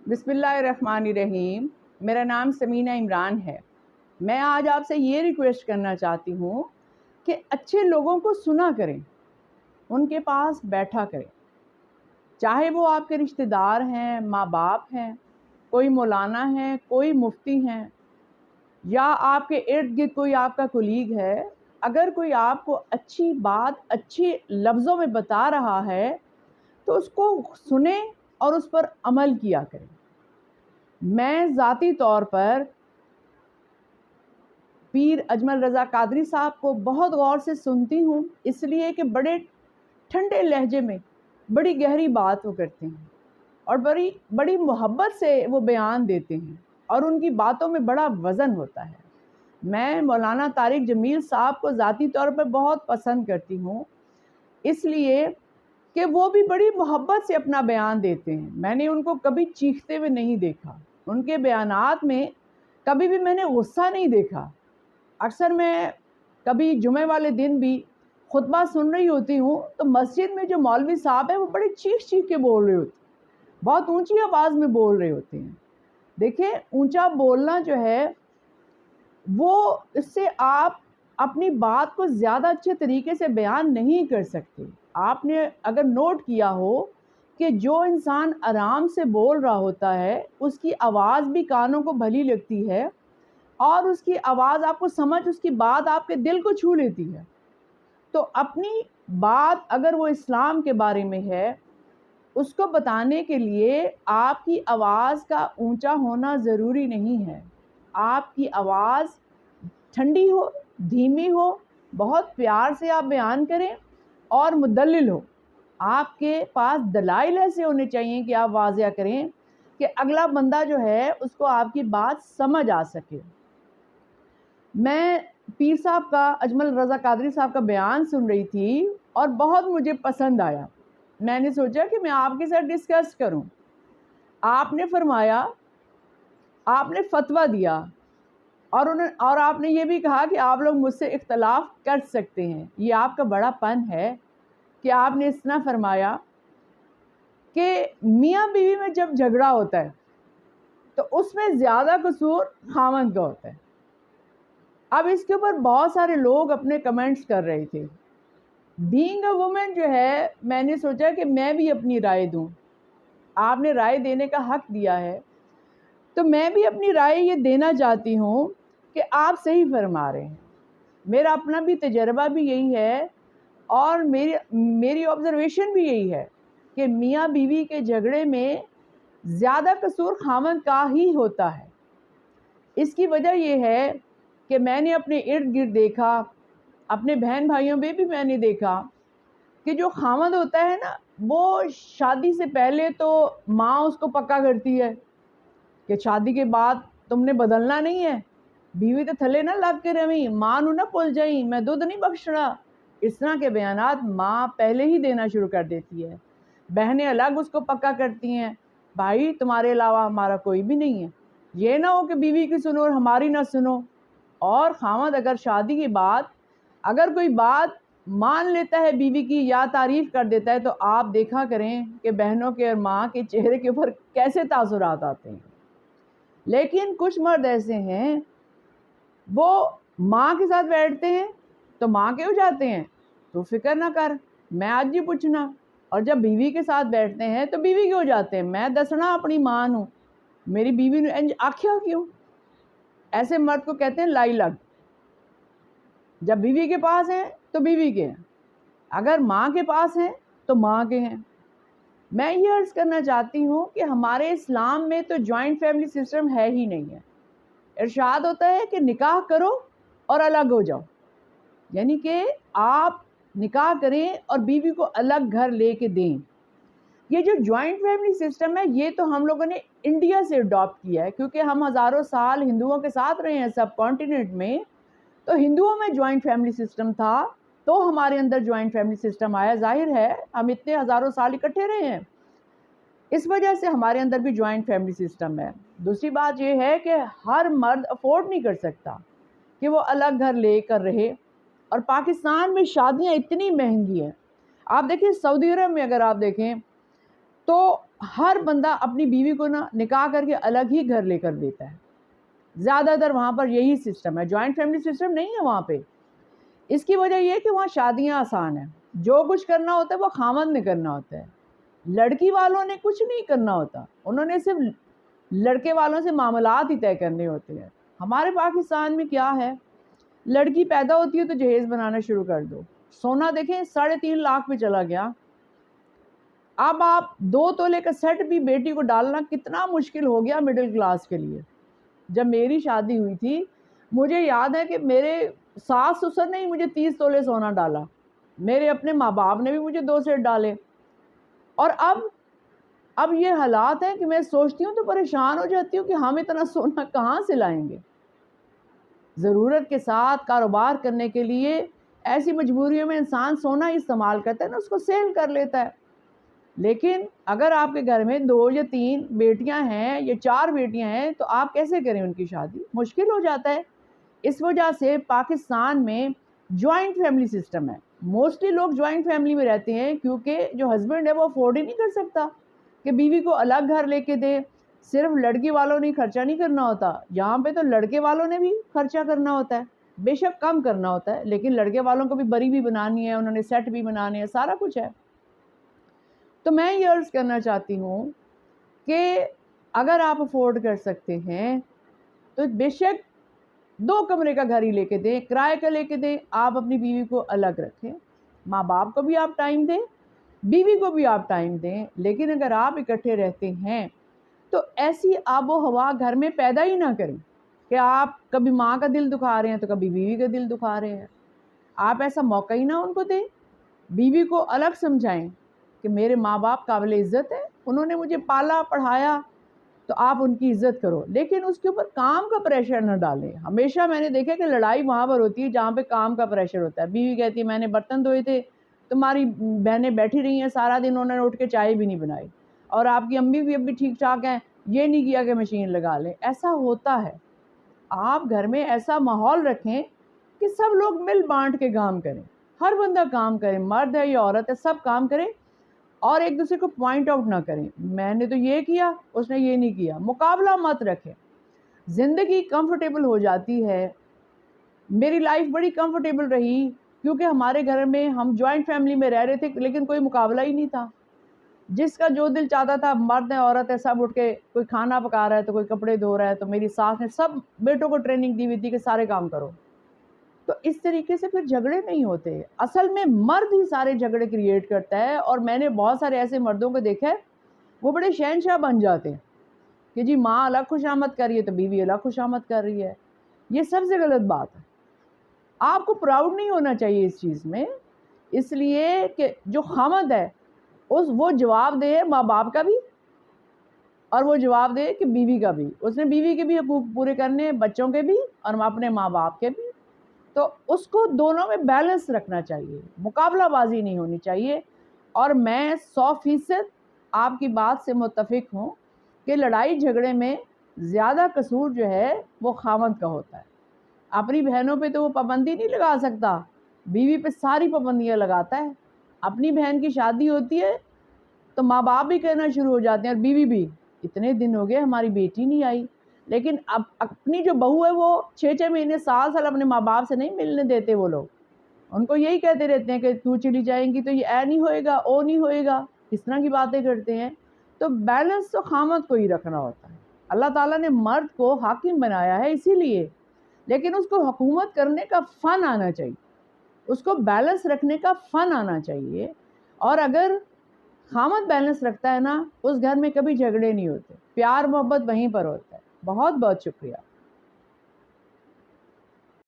بسم اللہ الرحمن الرحیم۔ میرا نام سمینہ عمران ہے۔ میں آج آپ سے یہ ریکویسٹ کرنا چاہتی ہوں کہ اچھے لوگوں کو سنا کریں، ان کے پاس بیٹھا کریں، چاہے وہ آپ کے رشتہ دار ہیں، ماں باپ ہیں، کوئی مولانا ہے، کوئی مفتی ہیں، یا آپ کے ارد گرد کوئی آپ کا کولیگ ہے۔ اگر کوئی آپ کو اچھی بات اچھے لفظوں میں بتا رہا ہے تو اس کو سنیں اور اس پر عمل کیا کریں۔ میں ذاتی طور پر پیر اجمل رضا قادری صاحب کو بہت غور سے سنتی ہوں، اس لیے کہ بڑے ٹھنڈے لہجے میں بڑی گہری بات وہ کرتے ہیں اور بڑی محبت سے وہ بیان دیتے ہیں اور ان کی باتوں میں بڑا وزن ہوتا ہے۔ میں مولانا طارق جمیل صاحب کو ذاتی طور پر بہت پسند کرتی ہوں، اس لیے کہ وہ بھی بڑی محبت سے اپنا بیان دیتے ہیں۔ میں نے ان کو کبھی چیختے ہوئے نہیں دیکھا، ان کے بیانات میں کبھی بھی میں نے غصہ نہیں دیکھا۔ اکثر میں کبھی جمعے والے دن بھی خطبہ سن رہی ہوتی ہوں تو مسجد میں جو مولوی صاحب ہیں وہ بڑے چیخ چیخ کے بول رہے ہوتے ہیں، بہت اونچی آواز میں بول رہے ہوتے ہیں۔ دیکھیں، اونچا بولنا جو ہے وہ اس سے آپ اپنی بات کو زیادہ اچھے طریقے سے بیان نہیں کر سکتے۔ آپ نے اگر نوٹ کیا ہو کہ جو انسان آرام سے بول رہا ہوتا ہے اس کی آواز بھی کانوں کو بھلی لگتی ہے اور اس کی آواز آپ کو سمجھ، اس کی بات آپ کے دل کو چھو لیتی ہے۔ تو اپنی بات اگر وہ اسلام کے بارے میں ہے، اس کو بتانے کے لیے آپ کی آواز کا اونچا ہونا ضروری نہیں ہے۔ آپ کی آواز ٹھنڈی ہو، دھیمی ہو، بہت پیار سے آپ بیان کریں اور مدلل ہو۔ آپ کے پاس دلائل ایسے ہونے چاہیے کہ آپ واضح کریں کہ اگلا بندہ جو ہے اس کو آپ کی بات سمجھ آ سکے۔ میں پیر صاحب کا، اجمل رضا قادری صاحب کا بیان سن رہی تھی اور بہت مجھے پسند آیا۔ میں نے سوچا کہ میں آپ کے ساتھ ڈسکس کروں۔ آپ نے فرمایا، آپ نے فتویٰ دیا اور آپ نے یہ بھی کہا کہ آپ لوگ مجھ سے اختلاف کر سکتے ہیں۔ یہ آپ کا بڑا پن ہے کہ آپ نے اس طرح فرمایا کہ میاں بیوی میں جب جھگڑا ہوتا ہے تو اس میں زیادہ قصور خاوند کا ہوتا ہے۔ اب اس کے اوپر بہت سارے لوگ اپنے کمنٹس کر رہے تھے۔ بینگ اے وومن جو ہے، میں نے سوچا کہ میں بھی اپنی رائے دوں۔ آپ نے رائے دینے کا حق دیا ہے تو میں بھی اپنی رائے یہ دینا چاہتی ہوں کہ آپ صحیح فرما رہے ہیں۔ میرا اپنا بھی تجربہ بھی یہی ہے اور میری آبزرویشن بھی یہی ہے کہ میاں بیوی کے جھگڑے میں زیادہ قصور خاوند کا ہی ہوتا ہے۔ اس کی وجہ یہ ہے کہ میں نے اپنے ارد گرد دیکھا، اپنے بہن بھائیوں میں بھی میں نے دیکھا کہ جو خاوند ہوتا ہے نا، وہ شادی سے پہلے تو ماں اس کو پکا کرتی ہے کہ شادی کے بعد تم نے بدلنا نہیں ہے، بیوی تو تھلے نہ لگ کے رویں، ماں نو نہ پل جائیں، میں دودھ نہیں بخشنا۔ اس طرح کے بیانات ماں پہلے ہی دینا شروع کر دیتی ہے۔ بہنیں الگ اس کو پکا کرتی ہیں، بھائی تمہارے علاوہ ہمارا کوئی بھی نہیں ہے، یہ نہ ہو کہ بیوی کی سنو اور ہماری نہ سنو۔ اور خاوند اگر شادی کے بعد اگر کوئی بات مان لیتا ہے بیوی کی یا تعریف کر دیتا ہے تو آپ دیکھا کریں کہ بہنوں کے اور ماں کے چہرے کے اوپر کیسے تاثرات آتے ہیں۔ لیکن کچھ مرد ایسے ہیں، وہ ماں کے ساتھ بیٹھتے ہیں تو ماں کے ہو جاتے ہیں، تو فکر نہ کر، میں آج ہی پوچھنا، اور جب بیوی کے ساتھ بیٹھتے ہیں تو بیوی کے ہو جاتے ہیں، میں دسنا اپنی ماں ہوں، میری بیوی نے انج آکھیا کیوں۔ ایسے مرد کو کہتے ہیں لائی لگ۔ جب بیوی کے پاس ہیں تو بیوی کے ہیں، اگر ماں کے پاس ہیں تو ماں کے ہیں۔ میں یہ عرض کرنا چاہتی ہوں کہ ہمارے اسلام میں تو جوائنٹ فیملی سسٹم ہے ہی نہیں ہے۔ ارشاد ہوتا ہے کہ نکاح کرو اور الگ ہو جاؤ، یعنی کہ آپ نکاح کریں اور بیوی کو الگ گھر لے کے دیں۔ یہ جو جوائنٹ فیملی سسٹم ہے یہ تو ہم لوگوں نے انڈیا سے اڈاپٹ کیا ہے، کیونکہ ہم ہزاروں سال ہندوؤں کے ساتھ رہے ہیں سب کانٹیننٹ میں، تو ہندوؤں میں جوائنٹ فیملی سسٹم تھا تو ہمارے اندر جوائنٹ فیملی سسٹم آیا۔ ظاہر ہے ہم اتنے ہزاروں سال اکٹھے رہے ہیں، اس وجہ سے ہمارے اندر بھی جوائنٹ فیملی سسٹم ہے۔ دوسری بات یہ ہے کہ ہر مرد افورڈ نہیں کر سکتا کہ وہ الگ گھر لے کر رہے، اور پاکستان میں شادیاں اتنی مہنگی ہیں۔ آپ دیکھیں سعودی عرب میں اگر آپ دیکھیں تو ہر بندہ اپنی بیوی کو نا نکاح کر کے الگ ہی گھر لے کر دیتا ہے. زیادہ تر وہاں پر یہی سسٹم ہے, جوائنٹ فیملی سسٹم نہیں ہے وہاں پہ. اس کی وجہ یہ ہے کہ وہاں شادیاں آسان ہیں, جو کچھ کرنا ہوتا ہے وہ خامند نے کرنا ہوتا ہے, لڑکی والوں نے کچھ نہیں کرنا ہوتا, انہوں نے صرف لڑکے والوں سے معاملات ہی طے کرنے ہوتے ہیں. ہمارے پاکستان میں کیا ہے, لڑکی پیدا ہوتی ہے تو جہیز بنانا شروع کر دو. سونا دیکھیں 3.5 لاکھ پہ چلا گیا. اب آپ 2 تولے کا سیٹ بھی بیٹی کو ڈالنا کتنا مشکل ہو گیا مڈل کلاس کے لیے. جب میری شادی ہوئی تھی مجھے یاد ہے کہ میرے ساس سسر نے ہی مجھے 30 تولے سونا ڈالا, میرے اپنے ماں باپ نے بھی مجھے 2 سیٹ ڈالے. اور اب یہ حالات ہیں کہ میں سوچتی ہوں تو پریشان ہو جاتی ہوں کہ ہم اتنا سونا کہاں سے لائیں گے. ضرورت کے ساتھ کاروبار کرنے کے لیے ایسی مجبوریوں میں انسان سونا استعمال کرتا ہے نا, اس کو سیل کر لیتا ہے. لیکن اگر آپ کے گھر میں 2 یا 3 بیٹیاں ہیں یا 4 بیٹیاں ہیں تو آپ کیسے کریں ان کی شادی, مشکل ہو جاتا ہے. اس وجہ سے پاکستان میں جوائنٹ فیملی سسٹم ہے. موسٹلی لوگ جوائنٹ فیملی میں رہتے ہیں کیونکہ جو ہسبینڈ ہے وہ افورڈ ہی نہیں کر سکتا کہ بیوی کو الگ گھر لے کے دے. صرف لڑکی والوں نے خرچہ نہیں کرنا ہوتا, یہاں پہ تو لڑکے والوں نے بھی خرچہ کرنا ہوتا ہے, بے شک کم کرنا ہوتا ہے, لیکن لڑکے والوں کو بھی بری بھی بنانی ہے, انہوں نے سیٹ بھی بنانے ہیں, سارا کچھ ہے. تو میں یہ عرض کرنا چاہتی ہوں کہ اگر آپ افورڈ کر سکتے ہیں تو بے شک 2 کمرے کا گھر ہی لے کے دیں, کرائے کا لے کے دیں. آپ اپنی بیوی کو الگ رکھیں, ماں باپ کو بھی آپ ٹائم دیں, بیوی کو بھی آپ ٹائم دیں. لیکن اگر آپ اکٹھے رہتے ہیں تو ایسی آب و ہوا گھر میں پیدا ہی نہ کریں کہ آپ کبھی ماں کا دل دکھا رہے ہیں تو کبھی بیوی کا دل دکھا رہے ہیں. آپ ایسا موقع ہی نہ ان کو دیں. بیوی کو الگ سمجھائیں کہ میرے ماں باپ قابل عزت ہے, انہوں نے مجھے پالا پڑھایا, تو آپ ان کی عزت کرو. لیکن اس کے اوپر کام کا پریشر نہ ڈالیں. ہمیشہ میں نے دیکھا کہ لڑائی وہاں پر ہوتی ہے جہاں پہ کام کا پریشر ہوتا ہے. بیوی کہتی ہے میں نے برتن دھوئے تھے, تمہاری بہنیں بیٹھی رہی ہیں سارا دن, انہوں نے اٹھ کے چائے بھی نہیں بنائی, اور آپ کی امی بھی اب بھی ٹھیک ٹھاک ہیں, یہ نہیں کیا کہ مشین لگا لیں. ایسا ہوتا ہے. آپ گھر میں ایسا ماحول رکھیں کہ سب لوگ مل بانٹ کے کام کریں, ہر بندہ کام کرے, مرد ہے یا عورت ہے, سب کام کریں, اور ایک دوسرے کو پوائنٹ آؤٹ نہ کریں میں نے تو یہ کیا اس نے یہ نہیں کیا. مقابلہ مت رکھیں. زندگی کمفرٹیبل ہو جاتی ہے. میری لائف بڑی کمفرٹیبل رہی کیونکہ ہمارے گھر میں ہم جوائنٹ فیملی میں رہ رہے تھے, لیکن کوئی مقابلہ ہی نہیں تھا. جس کا جو دل چاہتا تھا, مرد ہے عورت ہے, سب اٹھ کے کوئی کھانا پکا رہا ہے تو کوئی کپڑے دھو رہا ہے. تو میری ساس نے سب بیٹوں کو ٹریننگ دی ہوئی تھی کہ سارے کام کرو. تو اس طریقے سے پھر جھگڑے نہیں ہوتے. اصل میں مرد ہی سارے جھگڑے کریٹ کرتا ہے, اور میں نے بہت سارے ایسے مردوں کو دیکھا ہے وہ بڑے شہنشاہ بن جاتے ہیں کہ جی ماں الگ خوشامد کر رہی ہے تو بیوی الگ خوشامد کر رہی ہے. یہ سب سے غلط بات ہے. آپ کو پراؤڈ نہیں ہونا چاہیے اس چیز میں, اس لیے کہ جو خامد ہے وہ جواب دے ماں باپ کا بھی, اور وہ جواب دے کہ بیوی کا بھی. اس نے بیوی کے بھی حقوق پورے کرنے, بچوں کے بھی اور اپنے ماں باپ کے بھی. تو اس کو دونوں میں بیلنس رکھنا چاہیے, مقابلہ بازی نہیں ہونی چاہیے. اور میں 100% آپ کی بات سے متفق ہوں کہ لڑائی جھگڑے میں زیادہ قصور جو ہے وہ خاوند کا ہوتا ہے. اپنی بہنوں پہ تو وہ پابندی نہیں لگا سکتا, بیوی پہ ساری پابندیاں لگاتا ہے. اپنی بہن کی شادی ہوتی ہے تو ماں باپ بھی کہنا شروع ہو جاتے ہیں, اور بیوی بھی, اتنے دن ہو گئے ہماری بیٹی نہیں آئی. لیکن اب اپنی جو بہو ہے وہ 6 مہینے 7 سال اپنے ماں باپ سے نہیں ملنے دیتے. وہ لوگ ان کو یہی کہتے رہتے ہیں کہ تو چلی جائیں گی تو یہ اے نہیں ہوئے گا, او نہیں ہوئے گا, اس طرح کی باتیں کرتے ہیں. تو بیلنس تو خامد کو ہی رکھنا ہوتا ہے. اللہ تعالیٰ نے مرد کو حاکم بنایا ہے اسی لیے, لیکن اس کو حکومت کرنے کا فن آنا چاہیے, اس کو بیلنس رکھنے کا فن آنا چاہیے. اور اگر خامد بیلنس رکھتا ہے نا, اس گھر میں کبھی جھگڑے نہیں ہوتے, پیار محبت وہیں پر ہوتا ہے. بہت بہت شکریہ.